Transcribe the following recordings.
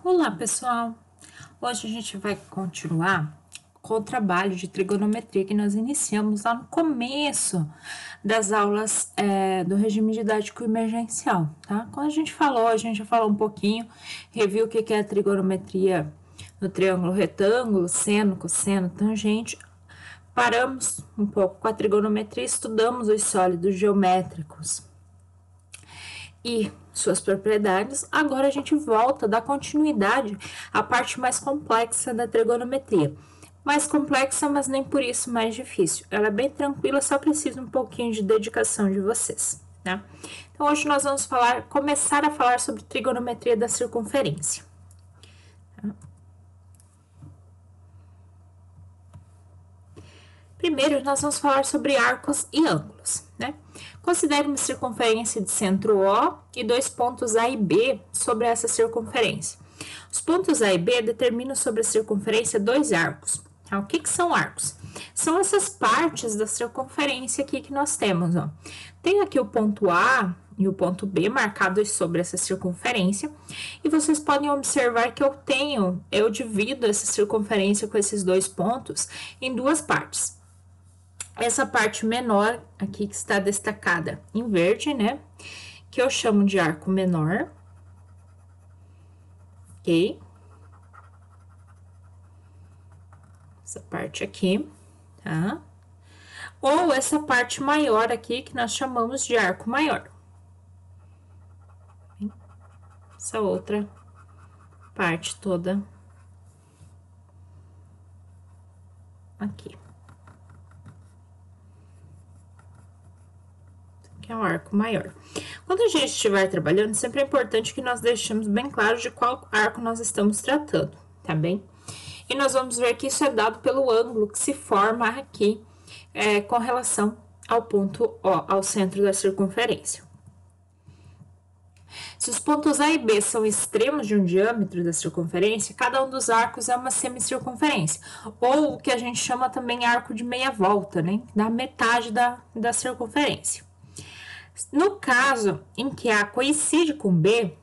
Olá, pessoal! Hoje a gente vai continuar com o trabalho de trigonometria que nós iniciamos lá no começo das aulas do regime didático emergencial, tá? Quando a gente já falou um pouquinho, reviu o que é a trigonometria no triângulo retângulo, seno, cosseno, tangente. Paramos um pouco com a trigonometria, estudamos os sólidos geométricos e suas propriedades. Agora a gente volta a dar continuidade à parte mais complexa da trigonometria. Mais complexa, mas nem por isso mais difícil. Ela é bem tranquila, só precisa um pouquinho de dedicação de vocês, né? Então hoje nós vamos começar a falar sobre trigonometria da circunferência. Primeiro, nós vamos falar sobre arcos e ângulos, né? Considere uma circunferência de centro O e dois pontos A e B sobre essa circunferência. Os pontos A e B determinam sobre a circunferência dois arcos. O que são arcos? São essas partes da circunferência aqui que nós temos, ó. Tem aqui o ponto A e o ponto B marcados sobre essa circunferência, e vocês podem observar que eu divido essa circunferência com esses dois pontos em duas partes. Essa parte menor aqui que está destacada em verde, né? Que eu chamo de arco menor. Ok? Essa parte aqui, tá? Ou essa parte maior aqui que nós chamamos de arco maior. Essa outra parte toda aqui. Que é um arco maior. Quando a gente estiver trabalhando, sempre é importante que nós deixemos bem claro de qual arco nós estamos tratando, tá bem? E nós vamos ver que isso é dado pelo ângulo que se forma aqui com relação ao ponto O, ao centro da circunferência. Se os pontos A e B são extremos de um diâmetro da circunferência, cada um dos arcos é uma semicircunferência, ou o que a gente chama também arco de meia volta, né? Da metade da circunferência. No caso em que A coincide com B,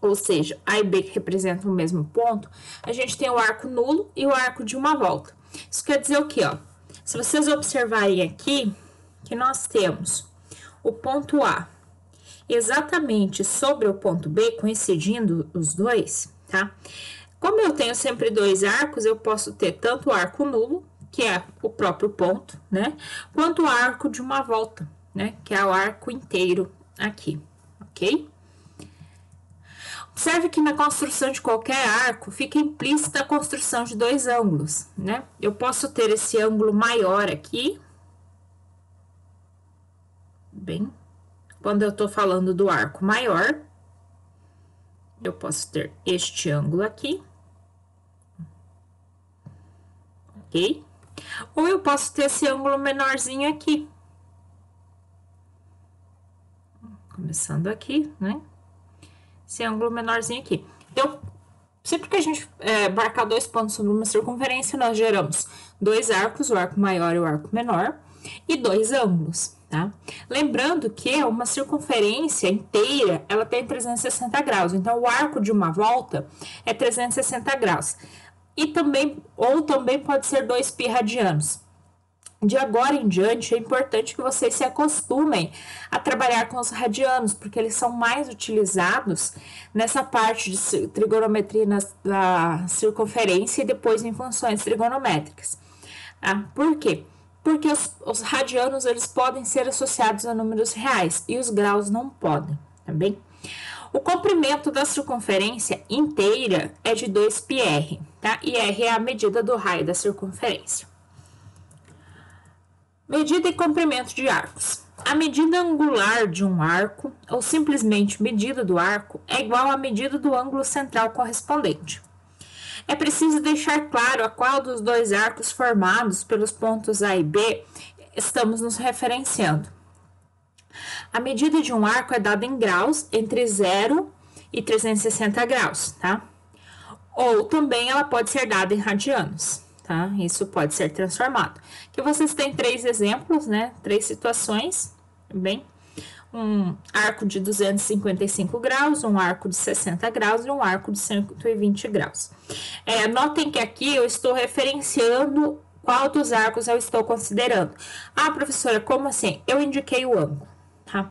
ou seja, A e B que representam o mesmo ponto, a gente tem o arco nulo e o arco de uma volta. Isso quer dizer o quê, ó? Se vocês observarem aqui, que nós temos o ponto A exatamente sobre o ponto B, coincidindo os dois, tá? Como eu tenho sempre dois arcos, eu posso ter tanto o arco nulo, que é o próprio ponto, né? Quanto o arco de uma volta, né? Que é o arco inteiro aqui, ok? Observe que na construção de qualquer arco fica implícita a construção de dois ângulos, né? Eu posso ter esse ângulo maior aqui, bem, quando eu tô falando do arco maior, eu posso ter este ângulo aqui, ok? Ou eu posso ter esse ângulo menorzinho aqui. Começando aqui, né? Esse ângulo menorzinho aqui. Então, sempre que a gente marcar dois pontos sobre uma circunferência, nós geramos dois arcos, o arco maior e o arco menor, e dois ângulos, tá? Lembrando que uma circunferência inteira, ela tem 360 graus. Então, o arco de uma volta é 360 graus. E também pode ser 2 π radianos. De agora em diante, é importante que vocês se acostumem a trabalhar com os radianos, porque eles são mais utilizados nessa parte de trigonometria na circunferência e depois em funções trigonométricas. Tá? Por quê? Porque os radianos, eles podem ser associados a números reais e os graus não podem, tá bem? O comprimento da circunferência inteira é de 2 πr, tá? E R é a medida do raio da circunferência. Medida e comprimento de arcos. A medida angular de um arco, ou simplesmente medida do arco, é igual à medida do ângulo central correspondente. É preciso deixar claro a qual dos dois arcos formados pelos pontos A e B estamos nos referenciando. A medida de um arco é dada em graus, entre 0 e 360 graus, tá? Ou também ela pode ser dada em radianos. Tá? Isso pode ser transformado. Aqui vocês têm 3 exemplos, né? 3 situações, bem. um arco de 255 graus, um arco de 60 graus e um arco de 120 graus. Notem que aqui eu estou referenciando qual dos arcos eu estou considerando. Ah, professora, como assim? Eu indiquei o ângulo, tá?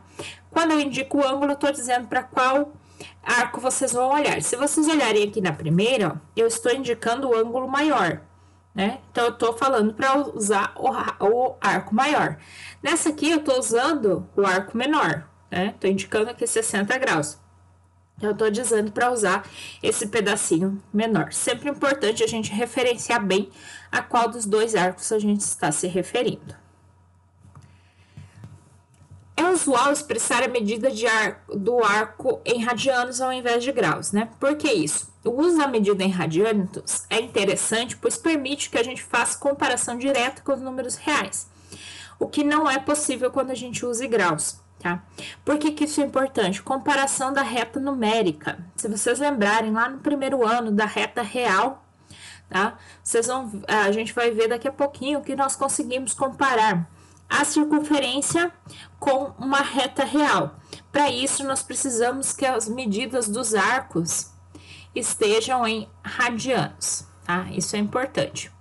Quando eu indico o ângulo, eu estou dizendo para qual arco vocês vão olhar. Se vocês olharem aqui na primeira, ó, eu estou indicando o ângulo maior, né? Então, eu estou falando para usar o arco maior. Nessa aqui, eu estou usando o arco menor, né? Estou indicando aqui 60 graus. Eu estou dizendo para usar esse pedacinho menor. Sempre importante a gente referenciar bem a qual dos dois arcos a gente está se referindo. É usual expressar a medida do arco em radianos ao invés de graus, né? Por que isso? O uso da medida em radianos é interessante, pois permite que a gente faça comparação direta com os números reais, o que não é possível quando a gente usa graus, tá? Por que isso é importante? Comparação da reta numérica. Se vocês lembrarem lá no primeiro ano da reta real, tá? A gente vai ver daqui a pouquinho que nós conseguimos comparar a circunferência com uma reta real. Para isso, nós precisamos que as medidas dos arcos estejam em radianos, tá? Isso é importante.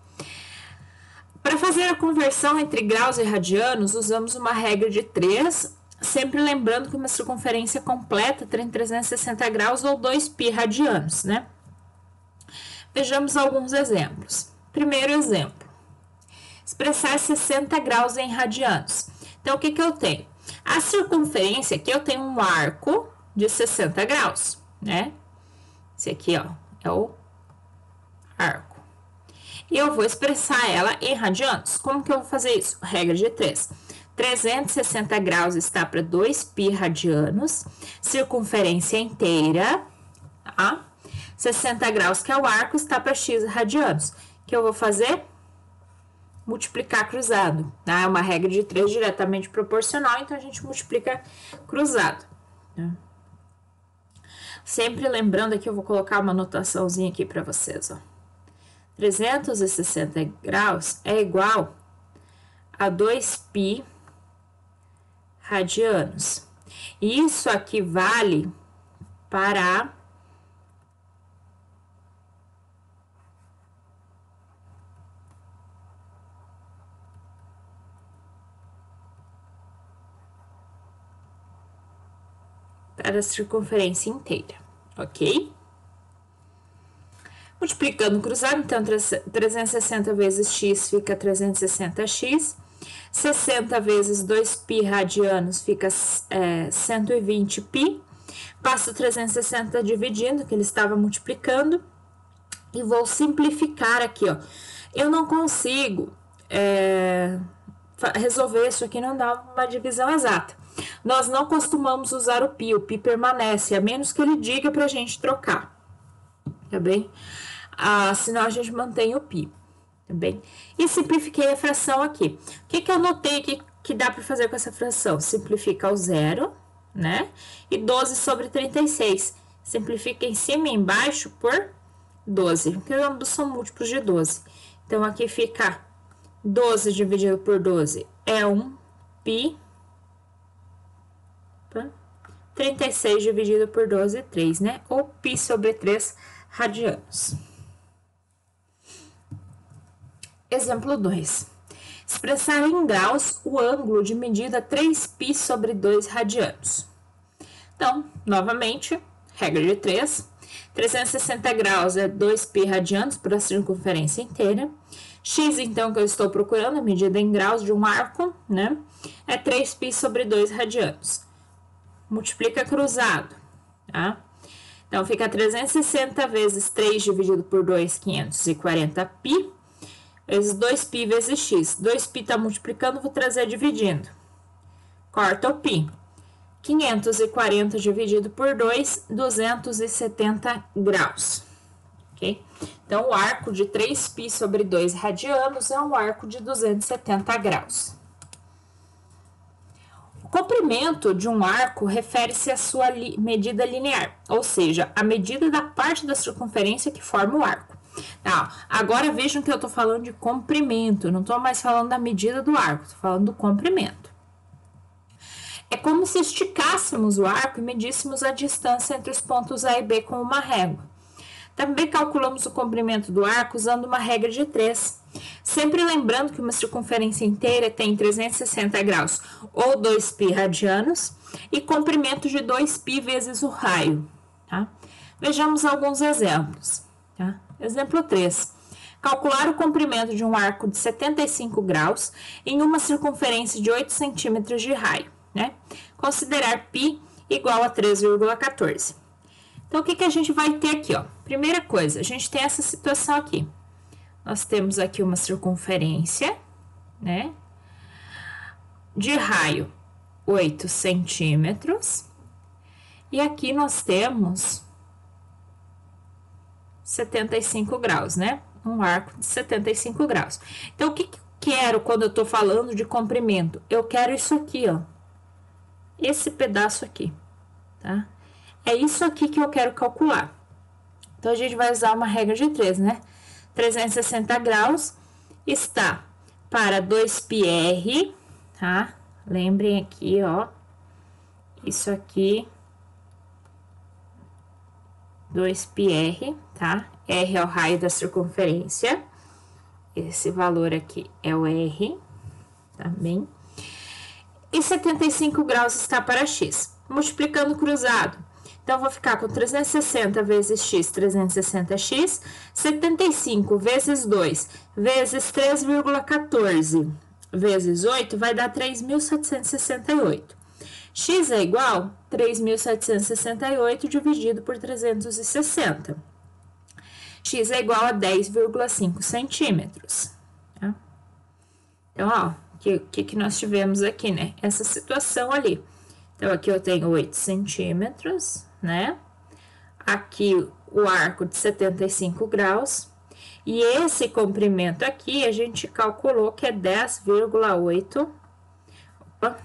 Para fazer a conversão entre graus e radianos, usamos uma regra de 3, sempre lembrando que uma circunferência completa tem 360 graus ou 2π radianos, né? Vejamos alguns exemplos. Primeiro exemplo. Expressar 60 graus em radianos. Então, o que eu tenho? A circunferência aqui, eu tenho um arco de 60 graus, né? Esse aqui, ó, é o arco. E eu vou expressar ela em radianos. Como que eu vou fazer isso? Regra de 3. 360 graus está para 2π radianos. Circunferência inteira, tá? 60 graus, que é o arco, está para x radianos. O que eu vou fazer? Multiplicar cruzado, tá? É uma regra de 3 diretamente proporcional, então a gente multiplica cruzado, tá? Sempre lembrando aqui, eu vou colocar uma anotaçãozinha aqui para vocês, ó. 360 graus é igual a 2π radianos. E isso aqui vale para a circunferência inteira, ok? Multiplicando cruzado, então, 360 vezes x fica 360x, 60 vezes 2π radianos fica 120π, passo 360 dividindo, que ele estava multiplicando, e vou simplificar aqui, ó. Eu não consigo resolver isso aqui, não dá uma divisão exata. Nós não costumamos usar o π permanece, a menos que ele diga pra gente trocar, tá bem? Senão a gente mantém o π, tá bem? E simplifiquei a fração aqui. O que eu notei que dá para fazer com essa fração? Simplifica o zero, né? E 12 sobre 36. Simplifica em cima e embaixo por 12, porque ambos são múltiplos de 12. Então, aqui fica 12 dividido por 12 é 1π. 36 dividido por 12 é 3, né? Ou π sobre 3 radianos. Exemplo 2. Expressar em graus o ângulo de medida 3π sobre 2 radianos. Então, novamente, regra de 3. 360 graus é 2π radianos por a circunferência inteira. X, então, que eu estou procurando, a medida em graus de um arco, né? É 3π sobre 2 radianos. Multiplica cruzado, tá? Então, fica 360 vezes 3 dividido por 2, 540π, vezes 2π vezes x. 2π tá multiplicando, vou trazer dividindo. Corta o π. 540 dividido por 2, 270 graus, ok? Então, o arco de 3π sobre 2 radianos é um arco de 270 graus. O comprimento de um arco refere-se à sua medida linear, ou seja, a medida da parte da circunferência que forma o arco. Tá, agora vejam que eu estou falando de comprimento, não estou mais falando da medida do arco, estou falando do comprimento. É como se esticássemos o arco e medíssemos a distância entre os pontos A e B com uma régua. Também calculamos o comprimento do arco usando uma regra de 3. Sempre lembrando que uma circunferência inteira tem 360 graus ou 2π radianos e comprimento de 2π vezes o raio. Tá? Vejamos alguns exemplos. Tá? Exemplo 3. Calcular o comprimento de um arco de 75 graus em uma circunferência de 8 centímetros de raio. Né? Considerar π igual a 3,14. Então, o que a gente vai ter aqui? Ó? Primeira coisa, a gente tem essa situação aqui. Nós temos aqui uma circunferência, né? De raio 8 centímetros. E aqui nós temos 75 graus, né? Um arco de 75 graus. Então, o que eu quero quando eu tô falando de comprimento? Eu quero isso aqui, ó. Esse pedaço aqui, tá? É isso aqui que eu quero calcular. Então, a gente vai usar uma regra de 3, né? 360 graus está para 2πr, tá? Lembrem aqui, ó. Isso aqui, 2πr, tá? R é o raio da circunferência. Esse valor aqui é o R, tá bem? E 75 graus está para x. Multiplicando cruzado. Então, vou ficar com 360 vezes x, 360x. 75 vezes 2 vezes 3,14 vezes 8 vai dar 3.768. X é igual a 3.768 dividido por 360. X é igual a 10,5 centímetros. Tá? Então, ó. O que nós tivemos aqui, né? Essa situação ali. Então, aqui eu tenho 8 centímetros, né? Aqui o arco de 75 graus. E esse comprimento aqui, a gente calculou que é 10,8. Opa.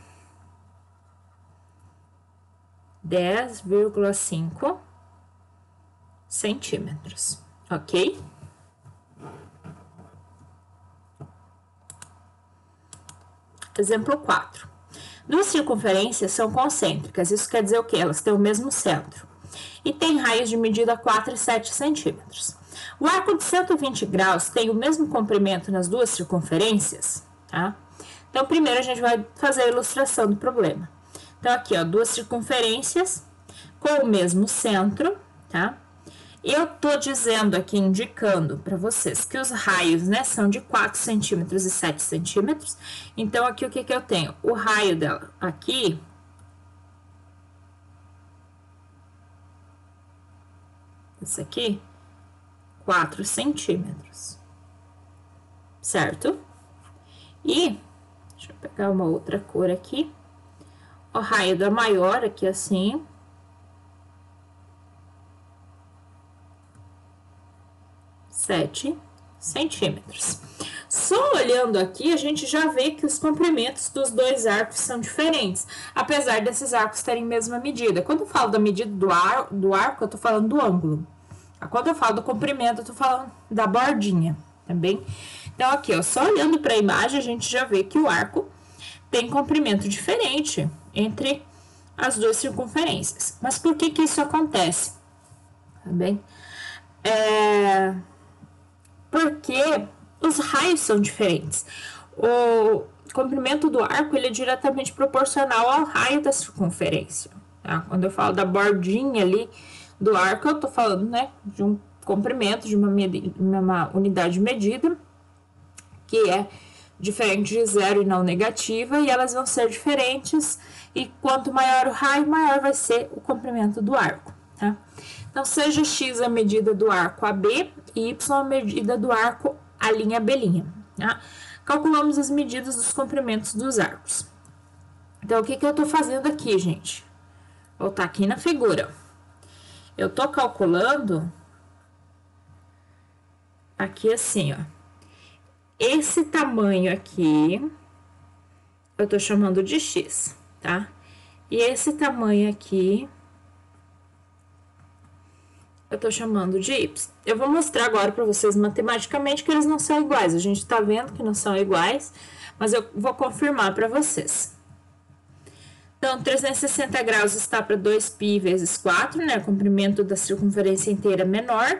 10,5 centímetros, ok? Exemplo 4. Duas circunferências são concêntricas, isso quer dizer o quê? Elas têm o mesmo centro. E têm raios de medida 4 e 7 centímetros. O arco de 120 graus tem o mesmo comprimento nas duas circunferências, tá? Então, primeiro a gente vai fazer a ilustração do problema. Então, aqui, ó, duas circunferências com o mesmo centro, tá? Eu tô dizendo aqui, indicando para vocês que os raios, né, são de 4 centímetros e 7 centímetros. Então, aqui, o que eu tenho? O raio dela aqui, esse aqui, 4 centímetros, certo? E, deixa eu pegar uma outra cor aqui. O raio da maior aqui, assim, 7 centímetros. Só olhando aqui, a gente já vê que os comprimentos dos dois arcos são diferentes, apesar desses arcos terem a mesma medida. Quando eu falo da medida do arco, eu tô falando do ângulo. Quando eu falo do comprimento, eu tô falando da bordinha, tá bem? Então, aqui, ó, só olhando para a imagem, a gente já vê que o arco tem comprimento diferente entre as duas circunferências. Mas por que que isso acontece? Tá bem? Porque os raios são diferentes. O comprimento do arco, ele é diretamente proporcional ao raio da circunferência, tá? Quando eu falo da bordinha ali do arco, eu tô falando, né, de um comprimento, de uma unidade de medida, que é diferente de zero e não negativa, e elas vão ser diferentes, e quanto maior o raio, maior vai ser o comprimento do arco, tá? Então, seja x a medida do arco AB e y a medida do arco A', B', tá? Calculamos as medidas dos comprimentos dos arcos. Então, o que eu tô fazendo aqui, gente? Vou voltar aqui na figura. Eu tô calculando aqui assim, ó. Esse tamanho aqui, eu tô chamando de x, tá? E esse tamanho aqui, eu tô chamando de y. Eu vou mostrar agora para vocês matematicamente que eles não são iguais. A gente tá vendo que não são iguais, mas eu vou confirmar para vocês. Então, 360 graus está para 2π vezes 4, né? O comprimento da circunferência inteira menor.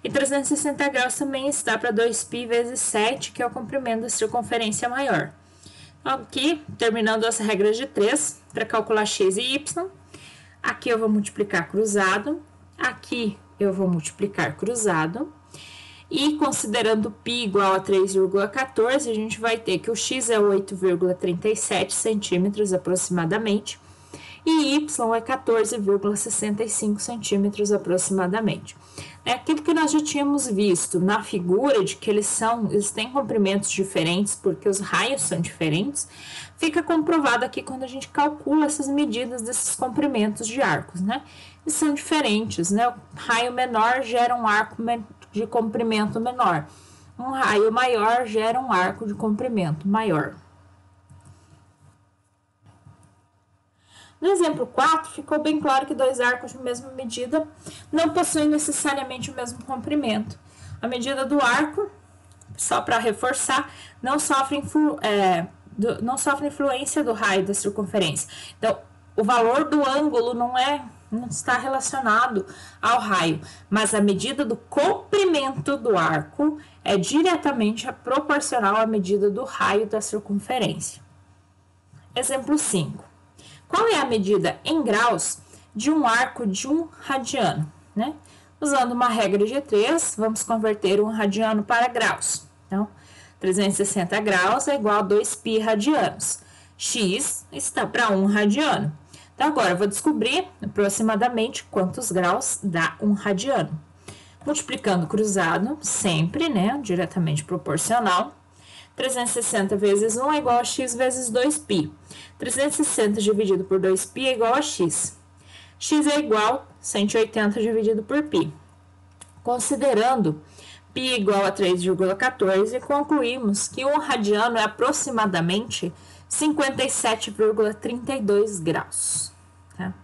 E 360 graus também está para 2π vezes 7, que é o comprimento da circunferência maior. Aqui, terminando as regras de 3, para calcular x e y. Aqui eu vou multiplicar cruzado. Aqui eu vou multiplicar cruzado. E considerando π igual a 3,14, a gente vai ter que o x é 8,37 centímetros aproximadamente e y é 14,65 centímetros aproximadamente. É aquilo que nós já tínhamos visto na figura de que eles têm comprimentos diferentes porque os raios são diferentes, fica comprovado aqui quando a gente calcula essas medidas desses comprimentos de arcos, né? Eles são diferentes, né? O raio menor gera um arco de comprimento menor. Um raio maior gera um arco de comprimento maior. No exemplo 4, ficou bem claro que dois arcos de mesma medida não possuem necessariamente o mesmo comprimento. A medida do arco, só para reforçar, não sofre influência do raio da circunferência. Então, o valor do ângulo não está relacionado ao raio, mas a medida do comprimento do arco é diretamente proporcional à medida do raio da circunferência. Exemplo 5. Qual é a medida em graus de um arco de 1 radiano? Né? Usando uma regra de 3, vamos converter 1 radiano para graus. Então, 360 graus é igual a 2π radianos. X está para 1 radiano. Então, agora eu vou descobrir aproximadamente quantos graus dá 1 radiano. Multiplicando cruzado, sempre, né? Diretamente proporcional. 360 vezes 1 é igual a x vezes 2π. 360 dividido por 2π é igual a x. X é igual a 180 dividido por π. Considerando π igual a 3,14, concluímos que 1 radiano é aproximadamente 57,32 graus. Tá?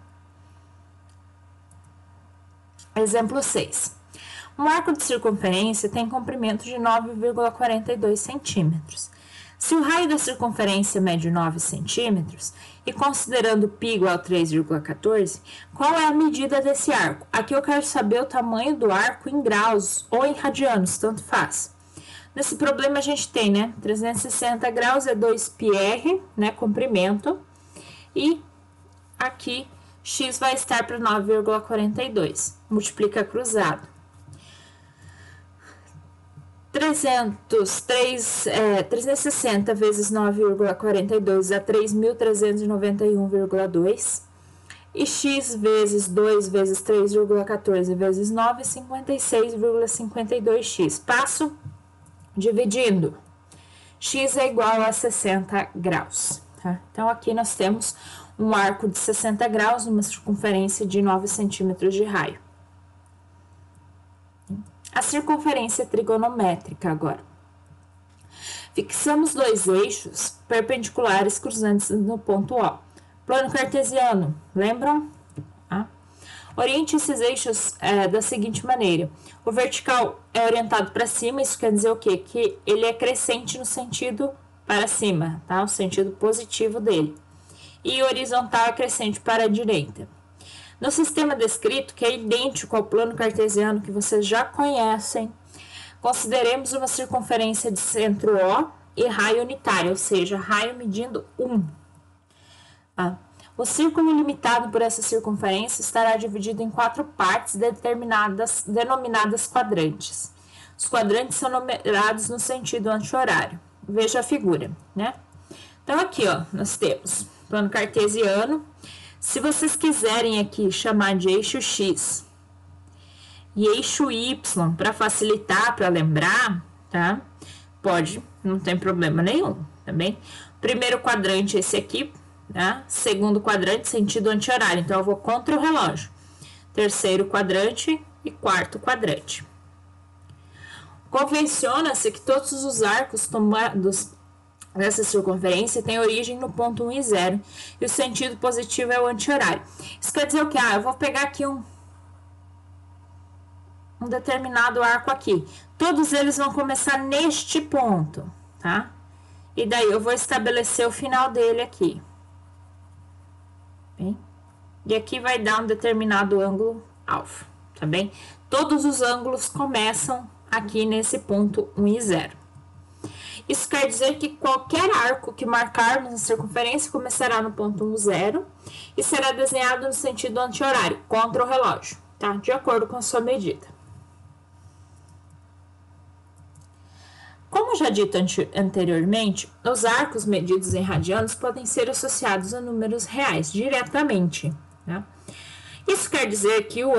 Exemplo 6. Um arco de circunferência tem comprimento de 9,42 centímetros. Se o raio da circunferência mede 9 centímetros, e considerando π igual a 3,14, qual é a medida desse arco? Aqui eu quero saber o tamanho do arco em graus ou em radianos, tanto faz. Nesse problema a gente tem, né, 360 graus é 2πr, né, comprimento, e aqui x vai estar para 9,42, multiplica cruzado. 360 vezes 9,42 dá 3.391,2. E x vezes 2 vezes 3,14 vezes 9, 56,52x. Passo dividindo. X é igual a 60 graus. Tá? Então, aqui nós temos um arco de 60 graus, uma circunferência de 9 centímetros de raio. A circunferência trigonométrica agora. Fixamos dois eixos perpendiculares cruzantes no ponto O. Plano cartesiano, lembram? Oriente esses eixos da seguinte maneira. O vertical é orientado para cima, isso quer dizer o quê? Que ele é crescente no sentido para cima, tá? O sentido positivo dele. E o horizontal é crescente para a direita. No sistema descrito, que é idêntico ao plano cartesiano que vocês já conhecem, consideremos uma circunferência de centro O e raio unitário, ou seja, raio medindo 1. O círculo limitado por essa circunferência estará dividido em 4 partes denominadas quadrantes. Os quadrantes são numerados no sentido anti-horário. Veja a figura, né? Então, aqui, ó, nós temos plano cartesiano. Se vocês quiserem aqui chamar de eixo X e eixo Y para facilitar, para lembrar, tá? Pode, não tem problema nenhum, tá bem? Primeiro quadrante esse aqui, tá? Segundo quadrante, sentido anti-horário, então eu vou contra o relógio. Terceiro quadrante e quarto quadrante. Convenciona-se que todos os arcos tomados nessa circunferência tem origem no ponto 1 e 0, e o sentido positivo é o anti-horário. Isso quer dizer o quê? Eu vou pegar aqui um determinado arco aqui. Todos eles vão começar neste ponto, tá? E daí eu vou estabelecer o final dele aqui. bem? E aqui vai dar um determinado ângulo alfa, tá bem? Todos os ângulos começam aqui nesse ponto 1 e 0. Isso quer dizer que qualquer arco que marcarmos na circunferência começará no ponto 1, 0 e será desenhado no sentido anti-horário, contra o relógio, tá? De acordo com a sua medida. Como já dito anteriormente, os arcos medidos em radianos podem ser associados a números reais diretamente, né? Isso quer dizer que o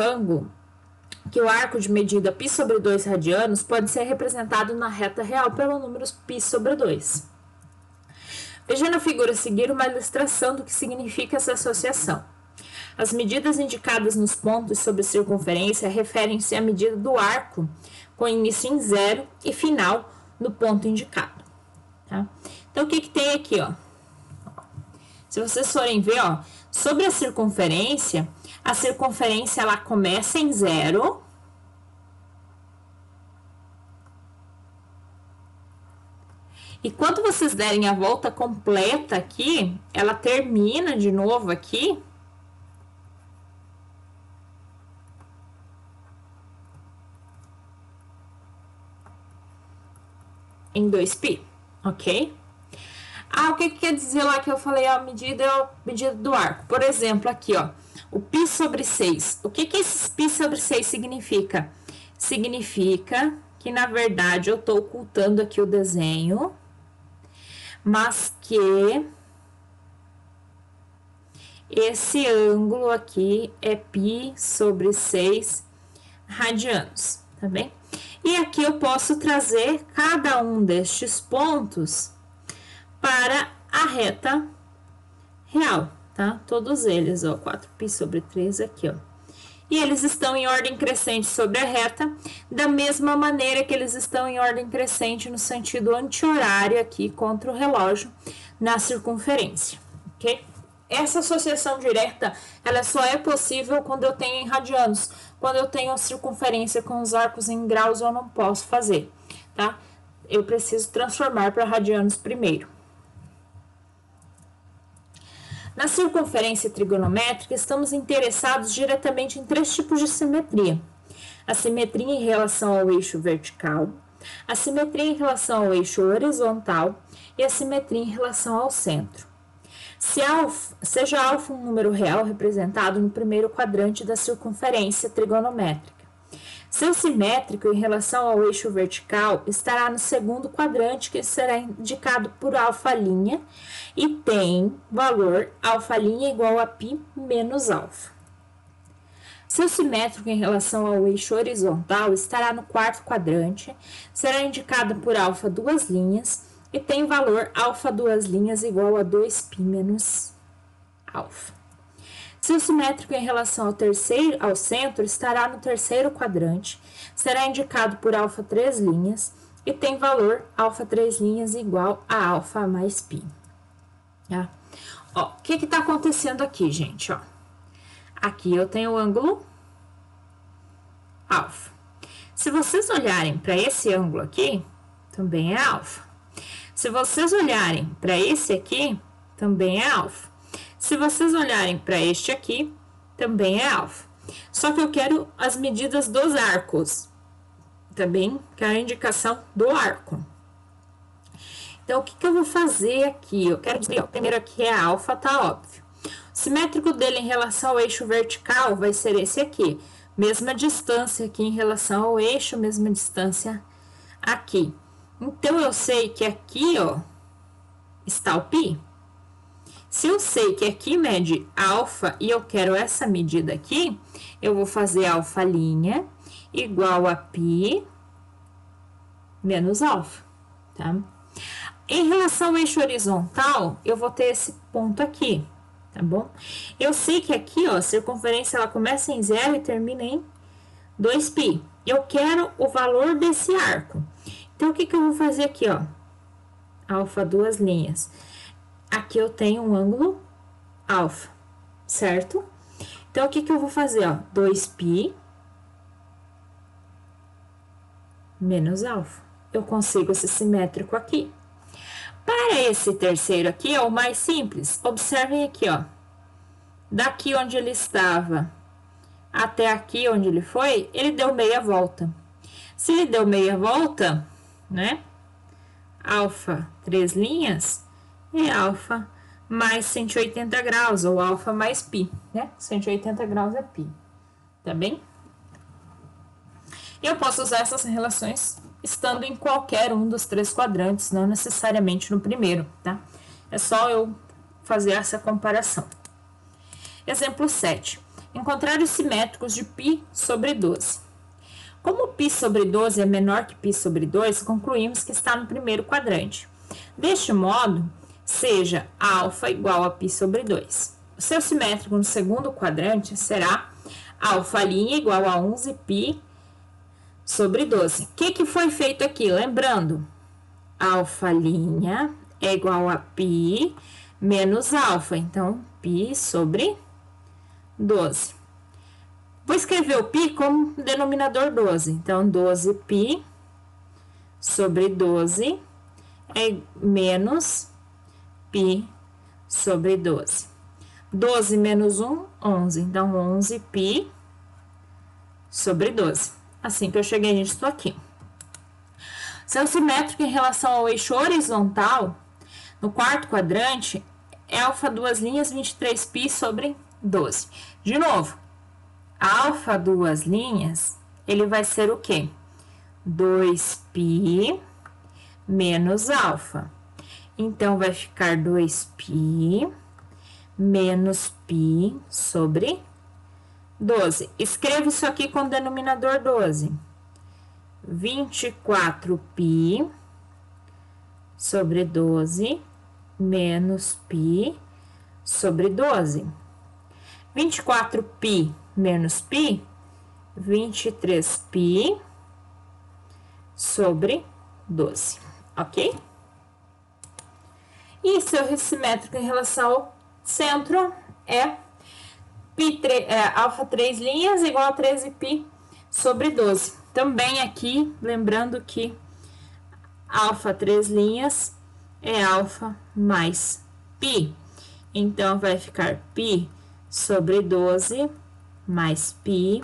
arco de medida π sobre 2 radianos pode ser representado na reta real pelo número π sobre 2. Veja na figura a seguir uma ilustração do que significa essa associação. As medidas indicadas nos pontos sobre circunferência referem-se à medida do arco com início em 0 e final no ponto indicado. Tá? Então, o que tem aqui, ó? Se vocês forem ver, ó, sobre a circunferência ela começa em 0 e quando vocês derem a volta completa aqui, ela termina de novo aqui em 2π, ok? Ah, o que quer dizer lá que eu falei? A medida é a medida do arco. Por exemplo, aqui, ó, o π sobre 6. O que esse π sobre 6 significa? Significa que, na verdade, eu estou ocultando aqui o desenho, mas que esse ângulo aqui é π sobre 6 radianos, tá bem? E aqui eu posso trazer cada um destes pontos para a reta real, tá? Todos eles, ó, 4π sobre 3 aqui, ó. E eles estão em ordem crescente sobre a reta, da mesma maneira que eles estão em ordem crescente no sentido anti-horário aqui contra o relógio na circunferência, ok? Essa associação direta, ela só é possível quando eu tenho em radianos. Quando eu tenho a circunferência com os arcos em graus, eu não posso fazer, tá? Eu preciso transformar para radianos primeiro. Na circunferência trigonométrica, estamos interessados diretamente em 3 tipos de simetria. A simetria em relação ao eixo vertical, a simetria em relação ao eixo horizontal e a simetria em relação ao centro. Seja alfa um número real representado no primeiro quadrante da circunferência trigonométrica. Seu simétrico em relação ao eixo vertical estará no segundo quadrante, que será indicado por alfa' e tem valor alfa' igual a π menos alfa. Seu simétrico em relação ao eixo horizontal estará no quarto quadrante, será indicado por alfa 2' e tem valor alfa 2' igual a 2π menos alfa. Seu simétrico em relação ao centro estará no terceiro quadrante, será indicado por alfa 3' e tem valor alfa 3' igual a alfa mais π. Tá? Ó, o que está acontecendo aqui, gente? Ó, aqui eu tenho o ângulo alfa. Se vocês olharem para esse ângulo aqui, também é alfa. Se vocês olharem para esse aqui, também é alfa. Se vocês olharem para este aqui, também é alfa. Só que eu quero as medidas dos arcos, também quero a indicação do arco. Então, o que eu vou fazer aqui? Eu quero dizer, ó, primeiro aqui é alfa, tá óbvio. O simétrico dele em relação ao eixo vertical vai ser esse aqui. Mesma distância aqui em relação ao eixo, mesma distância aqui. Então, eu sei que aqui, ó, está o π. Se eu sei que aqui mede alfa e eu quero essa medida aqui, eu vou fazer alfa' igual a π menos alfa, tá? Em relação ao eixo horizontal, eu vou ter esse ponto aqui, tá bom? Eu sei que aqui, ó, a circunferência, ela começa em 0 e termina em 2π. Eu quero o valor desse arco. Então, o que eu vou fazer aqui, ó? Alfa 2'. Aqui eu tenho um ângulo alfa, certo? Então, o que eu vou fazer, ó? 2π menos alfa. Eu consigo esse simétrico aqui. Para esse terceiro aqui, é o mais simples. Observem aqui, ó. daqui onde ele estava até aqui onde ele foi, ele deu meia volta. Se ele deu meia volta, né? Alfa 3 linhas é alfa mais 180 graus, ou alfa mais π, né? 180 graus é π, tá bem? Eu posso usar essas relações estando em qualquer um dos 3 quadrantes, não necessariamente no primeiro, tá? É só eu fazer essa comparação. Exemplo 7. Encontrar os simétricos de π sobre 12. Como π sobre 12 é menor que π sobre 2, concluímos que está no primeiro quadrante. Deste modo, seja alfa igual a π sobre 2. O seu simétrico no segundo quadrante será alfa' igual a 11π sobre 12. O que foi feito aqui? Lembrando, alfa' é igual a π menos alfa, então π sobre 12. Vou escrever o π como denominador 12, então 12π sobre 12 é menos π sobre 12. 12 menos 1, 11, então 11π sobre 12. Assim que eu cheguei nisso aqui. Seu simétrico em relação ao eixo horizontal, no quarto quadrante, é alfa 2 linhas 23π sobre 12. De novo, alfa 2 linhas, ele vai ser o quê? 2π menos alfa. Então, vai ficar 2π menos π sobre 12. Escreva isso aqui com o denominador 12. 24π sobre 12 menos π sobre 12. 24π menos π, 23π sobre 12, ok? E seu simétrico em relação ao centro é alfa 3 linhas igual a 13π sobre 12. Também aqui, lembrando que alfa 3 linhas é alfa mais π. Então, vai ficar π sobre 12 mais π,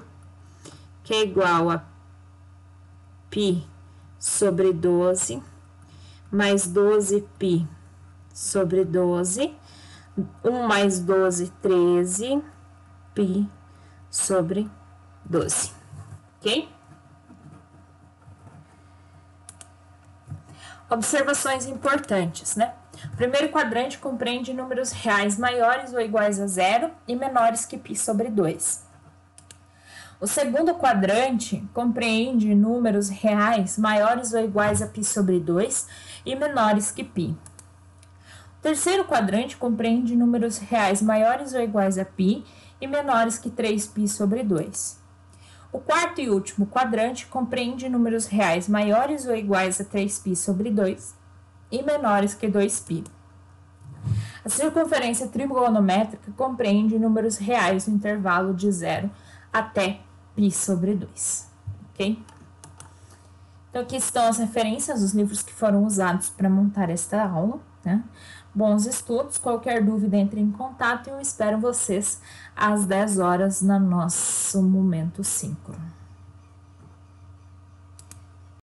que é igual a π sobre 12, mais 12π sobre 12, 1 mais 12, 13, π sobre 12, ok? Observações importantes, né? O primeiro quadrante compreende números reais maiores ou iguais a 0 e menores que π sobre 2. O segundo quadrante compreende números reais maiores ou iguais a π sobre 2 e menores que π. O terceiro quadrante compreende números reais maiores ou iguais a π e menores que 3π sobre 2. O quarto e último quadrante compreende números reais maiores ou iguais a 3π sobre 2 e menores que 2π. A circunferência trigonométrica compreende números reais no intervalo de 0 até π sobre 2, ok? Então, aqui estão as referências dos livros que foram usados para montar esta aula, né? Bons estudos, qualquer dúvida entre em contato e eu espero vocês às 10 horas no nosso momento síncrono.